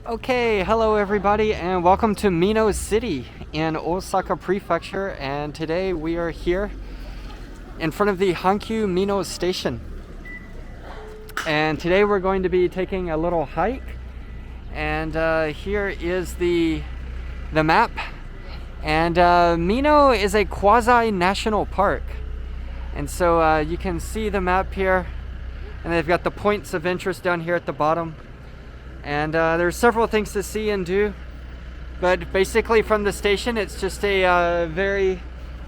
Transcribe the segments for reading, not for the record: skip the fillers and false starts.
Okay, hello everybody and welcome to Mino City in Osaka Prefecture, and today we are here in front of the Hankyu Mino station. And today we're going to be taking a little hike, and here is the map. And Mino is a quasi-national park, and so you can see the map here, and they've got the points of interest down here at the bottom. And there's several things to see and do, but basically from the station it's just a very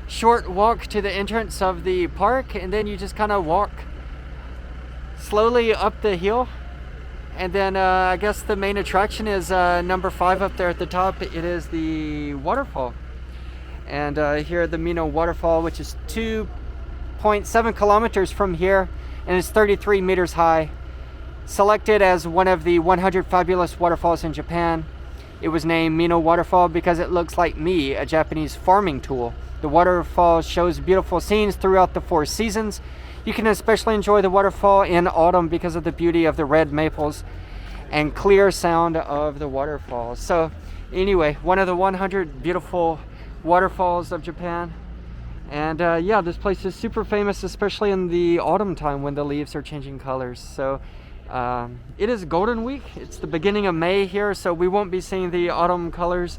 short walk to the entrance of the park, and then you just kind of walk slowly up the hill, and then I guess the main attraction is number 5 up there at the top. It is the waterfall, and here at the Mino Waterfall, which is 2.7 kilometers from here, and it's 33 meters high. Selected as one of the 100 fabulous waterfalls in Japan. It was named Mino Waterfall because it looks like me, a Japanese farming tool. The waterfall shows beautiful scenes throughout the 4 seasons. You can especially enjoy the waterfall in autumn because of the beauty of the red maples and clear sound of the waterfall. So anyway, one of the 100 beautiful waterfalls of Japan. And yeah, this place is super famous, especially in the autumn time when the leaves are changing colors. So it is Golden Week. It's the beginning of May here, so we won't be seeing the autumn colors,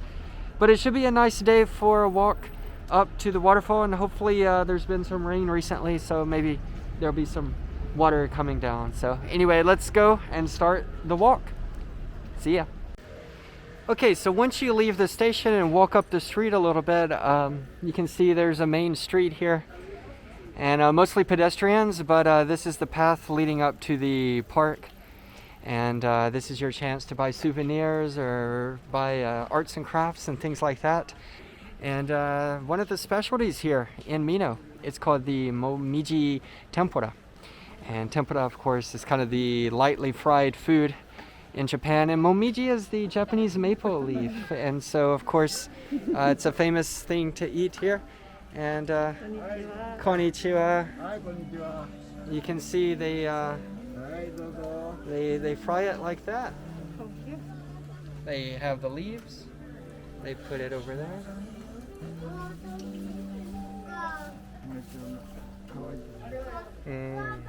but it should be a nice day for a walk up to the waterfall, and hopefully there's been some rain recently, so maybe there'll be some water coming down. So anyway, let's go and start the walk. See ya. Okay, so once you leave the station and walk up the street a little bit, you can see there's a main street here, and mostly pedestrians, but this is the path leading up to the park, and this is your chance to buy souvenirs or buy arts and crafts and things like that. And one of the specialties here in Mino, it's called the Momiji tempura, and tempura of course is kind of the lightly fried food in Japan, and momiji is the Japanese maple leaf, and so of course it's a famous thing to eat here. And konnichiwa. You can see they fry it like that. They have the leaves. They put it over there. And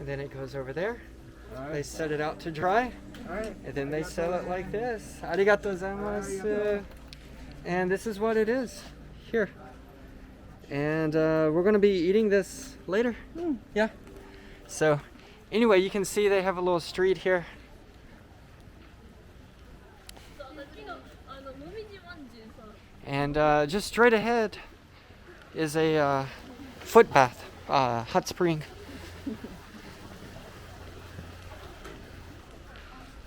then it goes over there. They set it out to dry. And then they sell it like this. Arigatou gozaimasu. And this is what it is here. And we're going to be eating this later. Yeah. So anyway, you can see they have a little street here. And just straight ahead is a foot bath, hot spring.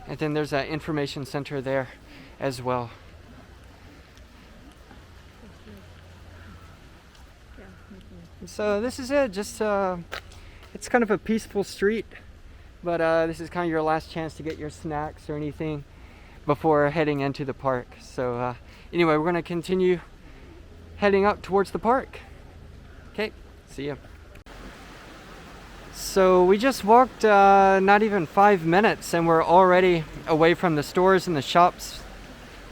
And then there's an information center there as well. So this is it. Just it's kind of a peaceful street, but this is kind of your last chance to get your snacks or anything before heading into the park. So anyway, we're going to continue heading up towards the park. Okay, see ya. So we just walked not even 5 minutes, and we're already away from the stores and the shops,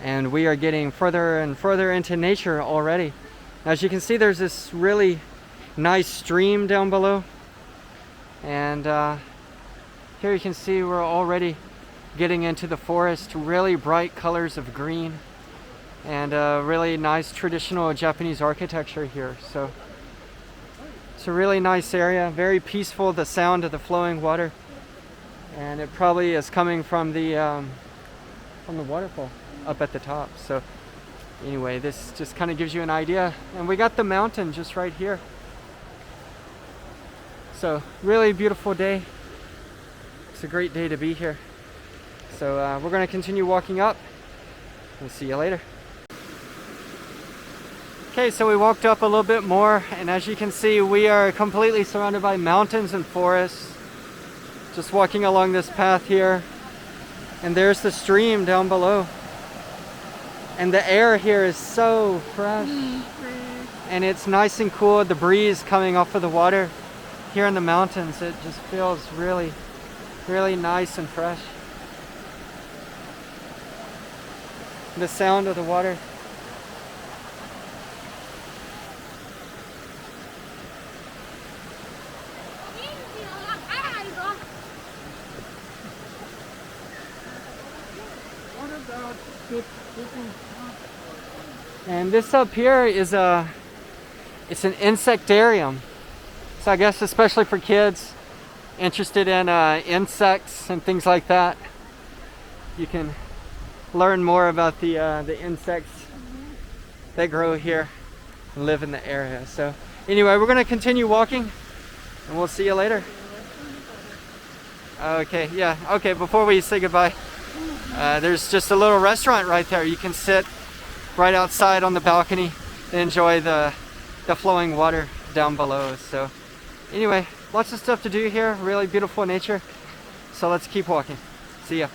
and we are getting further and further into nature already. As you can see, there's this really nice stream down below, and here you can see we're already getting into the forest. Really bright colors of green, and really nice traditional Japanese architecture here. So it's a really nice area, very peaceful, the sound of the flowing water, and it probably is coming from the waterfall up at the top. So anyway, this just kind of gives you an idea, and we got the mountain just right here. So really beautiful day. It's a great day to be here. So we're going to continue walking up. We'll see you later. Okay, so we walked up a little bit more, and as you can see, we are completely surrounded by mountains and forests. Just walking along this path here, and there's the stream down below. And the air here is so fresh, and it's nice and cool, the breeze coming off of the water. here in the mountains, it just feels really, really nice and fresh. The sound of the water. And this up here is it's an insectarium. So I guess especially for kids interested in insects and things like that, you can learn more about the insects that grow here and live in the area. So anyway, we're going to continue walking and we'll see you later. Okay, yeah, okay, before we say goodbye, there's just a little restaurant right there. You can sit right outside on the balcony and enjoy the flowing water down below. So anyway, lots of stuff to do here, really beautiful nature. So let's keep walking. See ya.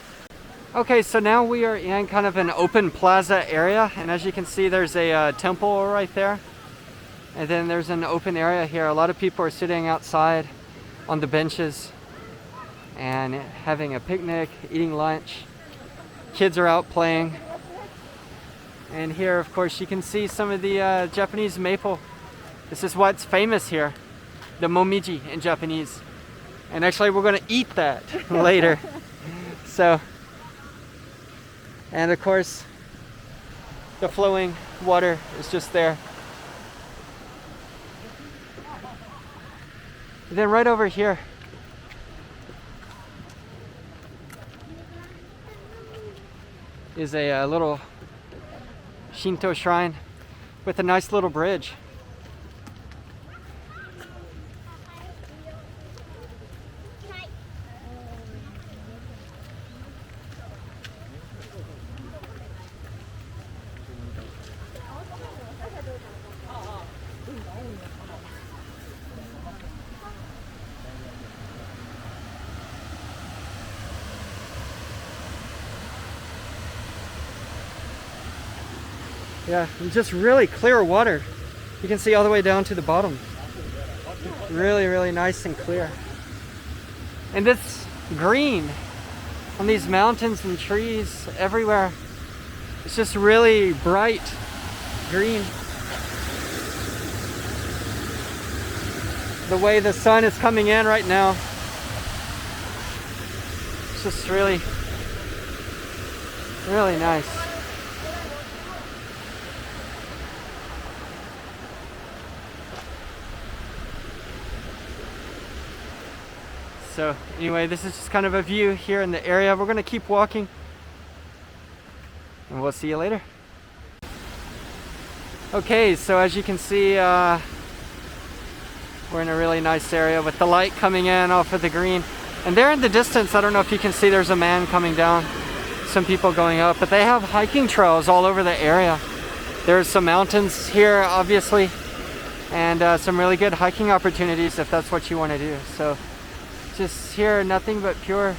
Okay, so now we are in kind of an open plaza area, and as you can see, there's a temple right there. And then there's an open area here. A lot of people are sitting outside on the benches and having a picnic, eating lunch. Kids are out playing. And here, of course, you can see some of the Japanese maple. This is what's famous here, the momiji in Japanese. And actually, we're going to eat that later. So, and of course, the flowing water is just there. And then right over here, is a little Shinto shrine with a nice little bridge. Yeah, and just really clear water. You can see all the way down to the bottom. Really, really nice and clear. And it's green on these mountains and trees everywhere. It's just really bright green. The way the sun is coming in right now, it's just really, really nice. So anyway, this is just kind of a view here in the area. We're going to keep walking and we'll see you later. Okay, so as you can see, we're in a really nice area with the light coming in off of the green. And there in the distance, I don't know if you can see, there's a man coming down, some people going up, but they have hiking trails all over the area. There's some mountains here, obviously, and some really good hiking opportunities if that's what you want to do. So just here, nothing but pure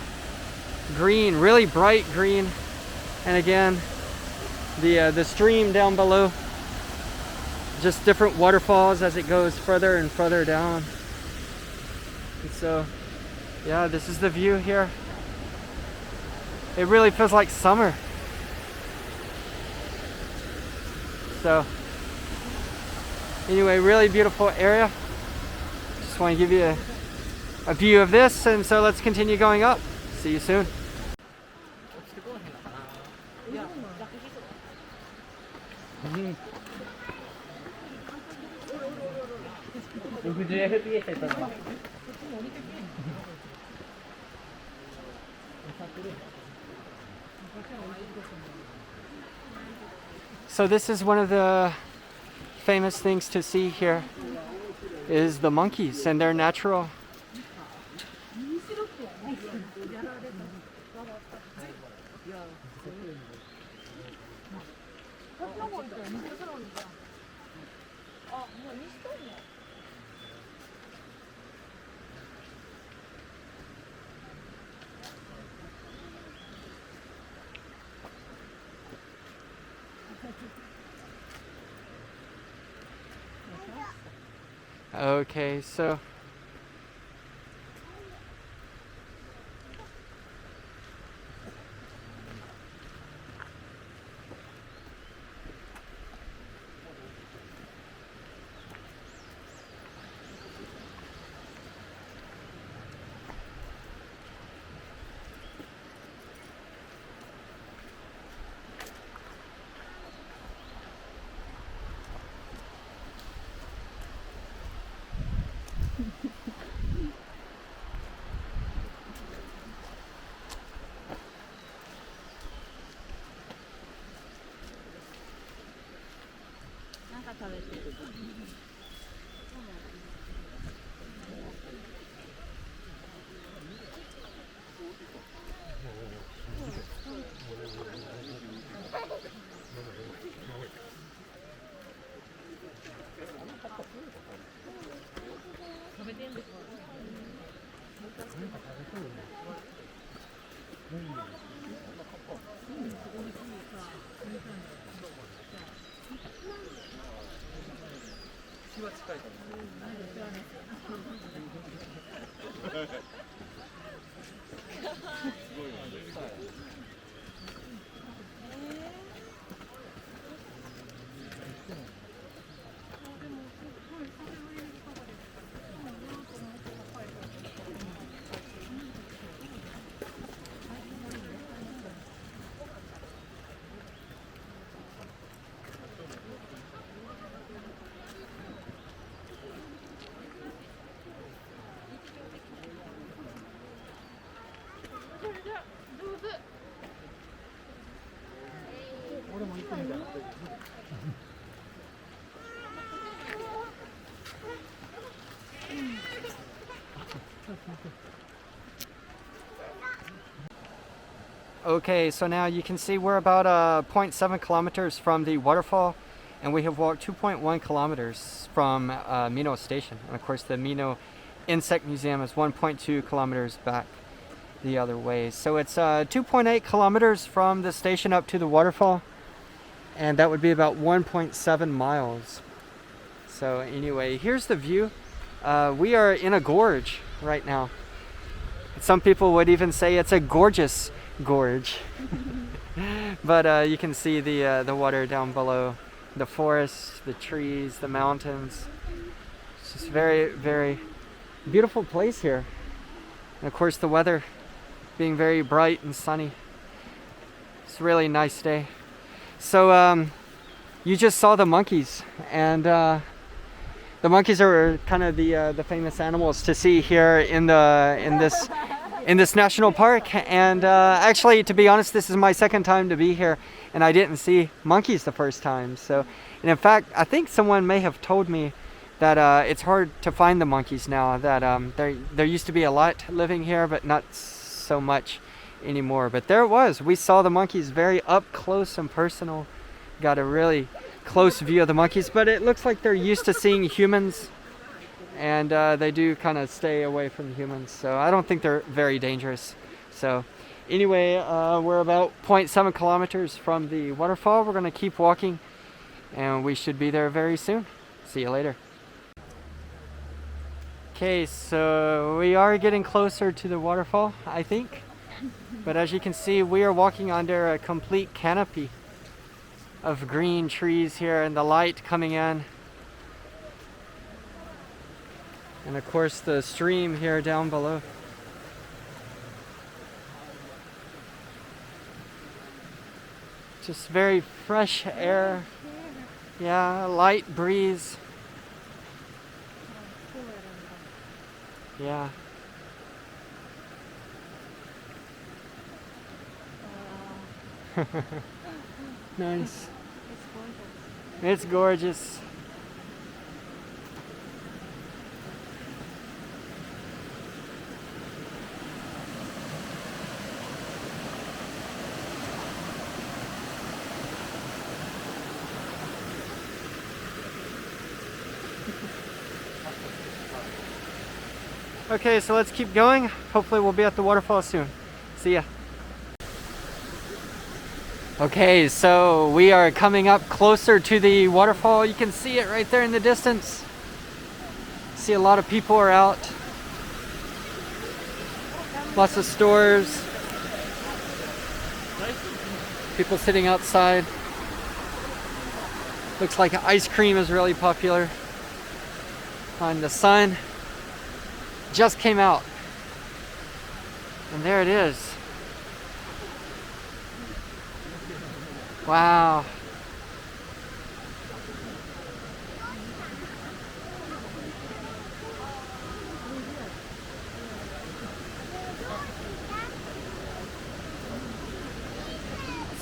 green, really bright green. And again, the stream down below, just different waterfalls as it goes further and further down. And so yeah, this is the view here. It really feels like summer. So anyway, really beautiful area. Just want to give you a view of this, and so let's continue going up. See you soon. So this is one of the famous things to see here, is the monkeys and their natural Okay, so Okay, so now you can see we're about 0.7 kilometers from the waterfall, and we have walked 2.1 kilometers from Mino Station. And of course the Mino Insect Museum is 1.2 kilometers back the other way. So it's 2.8 kilometers from the station up to the waterfall, and that would be about 1.7 miles. So anyway, here's the view. We are in a gorge right now. Some people would even say it's a gorgeous gorge. But you can see the water down below, the forest, the trees, the mountains. It's just very, very beautiful place here. And of course the weather being very bright and sunny. It's a really nice day. So you just saw the monkeys, and the monkeys are kind of the famous animals to see here in this national park. And actually, to be honest, this is my second time to be here, and I didn't see monkeys the first time. So, and in fact, I think someone may have told me that it's hard to find the monkeys now. That there used to be a lot living here, but not so much anymore. But there it was. We saw the monkeys very up close and personal. Got a really close view of the monkeys, but it looks like they're used to seeing humans, and they do kind of stay away from humans, so I don't think they're very dangerous. So anyway, we're about 0.7 kilometers from the waterfall. We're going to keep walking, and we should be there very soon. See you later. Okay, so we are getting closer to the waterfall, I think, but as you can see, we are walking under a complete canopy of green trees here, and the light coming in, and of course the stream here down below. Just very fresh air. Yeah, light breeze. Yeah. Nice. It's gorgeous. Okay, so let's keep going. Hopefully we'll be at the waterfall soon. See ya. Okay, so we are coming up closer to the waterfall. You can see it right there in the distance. See a lot of people are out. Lots of stores. People sitting outside. Looks like ice cream is really popular. And the sun just came out. And there it is. Wow.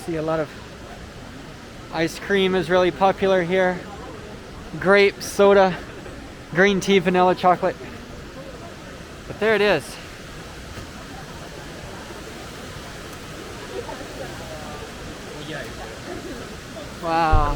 See a lot of ice cream is really popular here. Grape, soda, green tea, vanilla, chocolate. But there it is. Wow.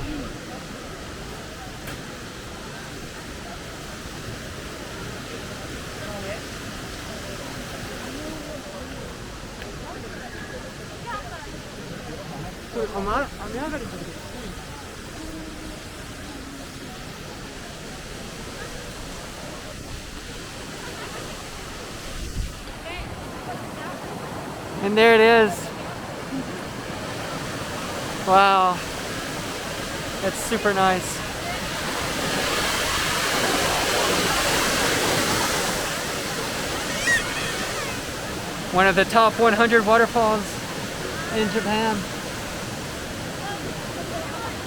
And there it is. Wow. It's super nice. One of the top 100 waterfalls in Japan.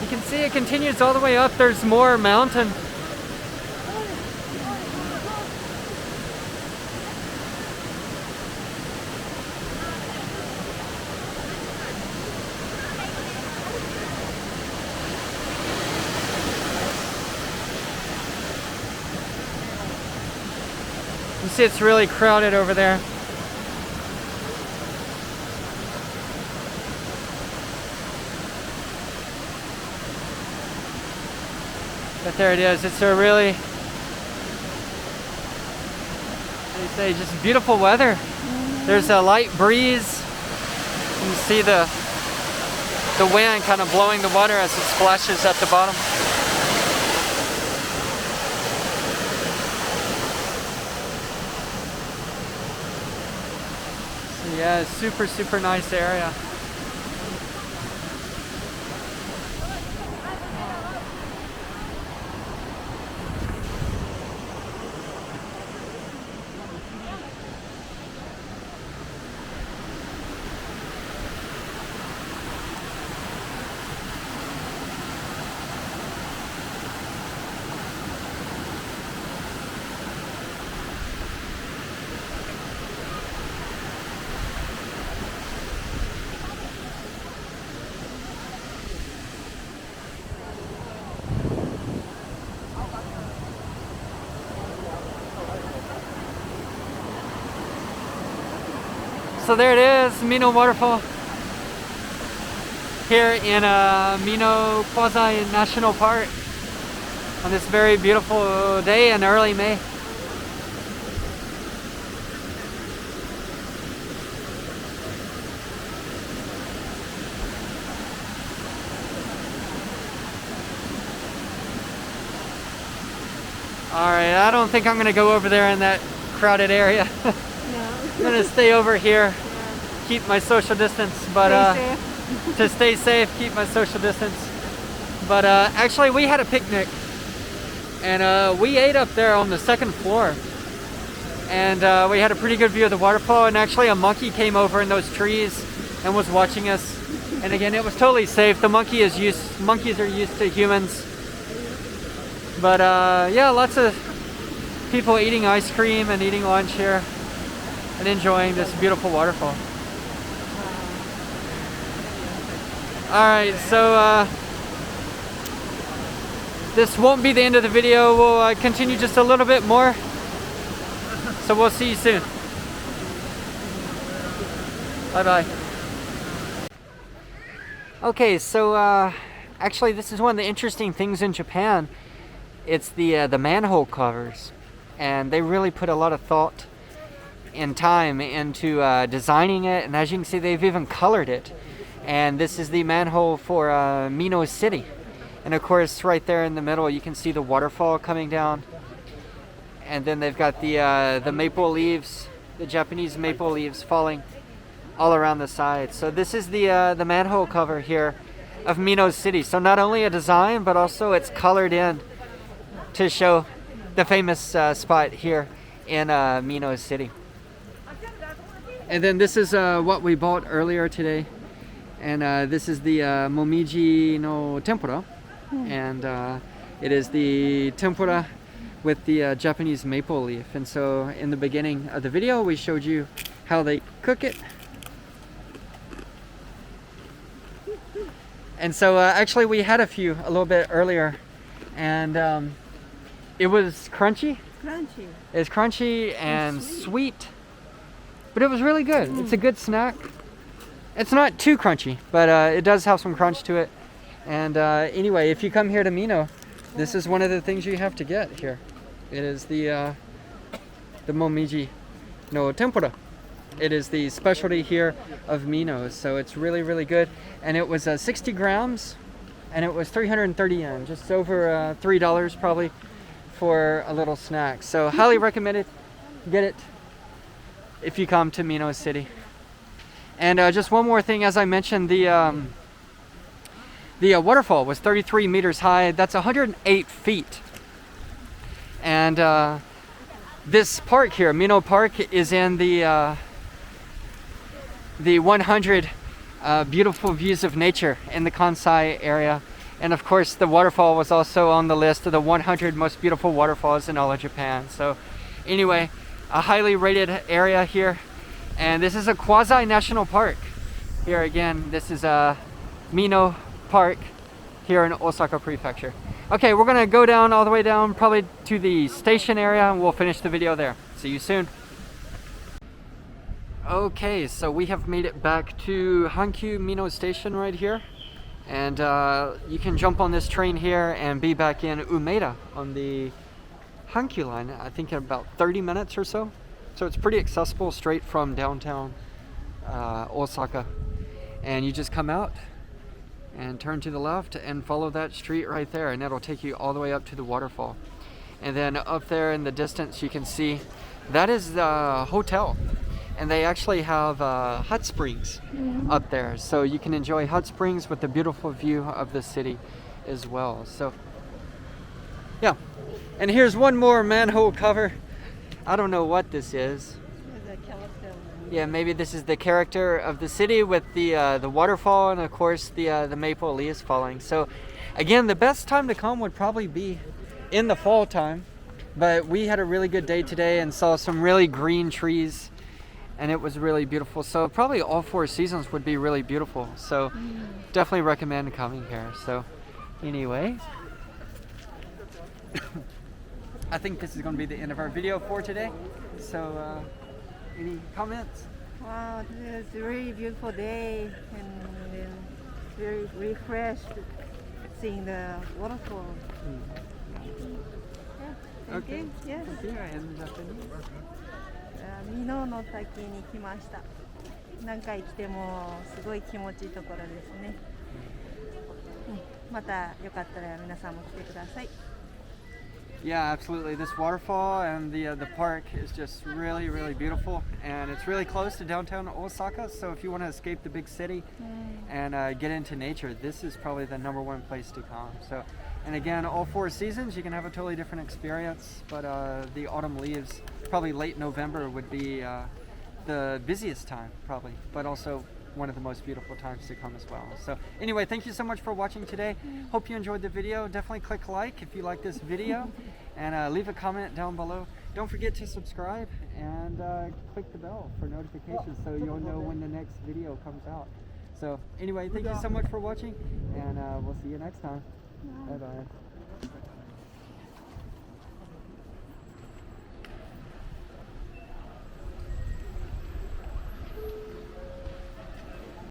You can see it continues all the way up. There's more mountain. You see it's really crowded over there. But there it is. It's a really, they say, just beautiful weather. There's a light breeze. You see the wind kind of blowing the water as it splashes at the bottom. So yeah, super, super nice area. So there it is, Mino Waterfall here in Mino Quasi-National Park on this very beautiful day in early May. Alright, I don't think I'm going to go over there in that crowded area. I'm gonna stay over here, keep my social distance, but to stay safe, keep my social distance. But actually we had a picnic and we ate up there on the second floor, and we had a pretty good view of the waterfall, and actually a monkey came over in those trees and was watching us. And again, it was totally safe. The monkeys are used to humans. But yeah, lots of people eating ice cream and eating lunch here and enjoying this beautiful waterfall. Alright, so this won't be the end of the video. We'll continue just a little bit more. So we'll see you soon. Bye bye. Okay, so actually this is one of the interesting things in Japan. It's the manhole covers, and they really put a lot of thought and time into designing it, and as you can see, they've even colored it. And this is the manhole for Mino City, and of course right there in the middle you can see the waterfall coming down, and then they've got the maple leaves, the Japanese maple leaves falling all around the side. So this is the manhole cover here of Mino City. So not only a design, but also it's colored in to show the famous spot here in Mino City. And then this is what we bought earlier today, and this is the Momiji no tempura, and it is the tempura with the Japanese maple leaf. And so in the beginning of the video we showed you how they cook it. And so actually we had a little bit earlier, and it was crunchy. It's crunchy and sweet. But it was really good. It's a good snack. It's not too crunchy, but it does have some crunch to it. And anyway, if you come here to Mino, this is one of the things you have to get here. It is the Momiji no tempura. It is the specialty here of Mino, so it's really, really good. And it was 60 grams, and it was 330 yen, just over $3 probably for a little snack. So highly recommend it. Get it if you come to Mino City. And just one more thing, as I mentioned, the waterfall was 33 meters high. That's 108 feet. And this park here, Mino Park, is in the 100 beautiful views of nature in the Kansai area. And of course, the waterfall was also on the list of the 100 most beautiful waterfalls in all of Japan. So anyway, a highly rated area here. And this is a quasi-national park. Here again, this is Mino Park here in Osaka Prefecture. Okay, we're gonna go down all the way down, probably to the station area, and we'll finish the video there. See you soon. Okay, so we have made it back to Hankyu Mino Station right here. And you can jump on this train here and be back in Umeda on the Hankyu line, I think in about 30 minutes or so. So it's pretty accessible straight from downtown Osaka. And you just come out and turn to the left and follow that street right there, and that'll take you all the way up to the waterfall. And then up there in the distance you can see that is the hotel, and they actually have hot springs up there, so you can enjoy hot springs with the beautiful view of the city as well. So yeah, and here's one more manhole cover. I don't know what this is. Yeah, maybe this is the character of the city with the waterfall, and of course the maple leaves falling. So again, the best time to come would probably be in the fall time, but we had a really good day today and saw some really green trees, and it was really beautiful. So probably all 4 seasons would be really beautiful. So definitely recommend coming here. So anyway, I think this is going to be the end of our video for today. So any comments? Wow, this is a really beautiful day and very refreshed seeing the waterfall. Yeah, thank you. Yes. And Japanese? 箕面の滝に来ました。何回来てもすごい気持ちいいところですね。またよかったら皆さんも来てください。Yeah, absolutely. This waterfall and the park is just really, really beautiful, and it's really close to downtown Osaka. So if you want to escape the big city and get into nature, this is probably the #1 place to come. So, and again, all 4 seasons you can have a totally different experience. But the autumn leaves, probably late November, would be the busiest time, probably, but also one of the most beautiful times to come as well. So anyway, thank you so much for watching today. Hope you enjoyed the video. Definitely click like if you like this video, and leave a comment down below. Don't forget to subscribe and click the bell for notifications so you'll know when the next video comes out. So anyway, thank you so much for watching, and we'll see you next time. Bye bye.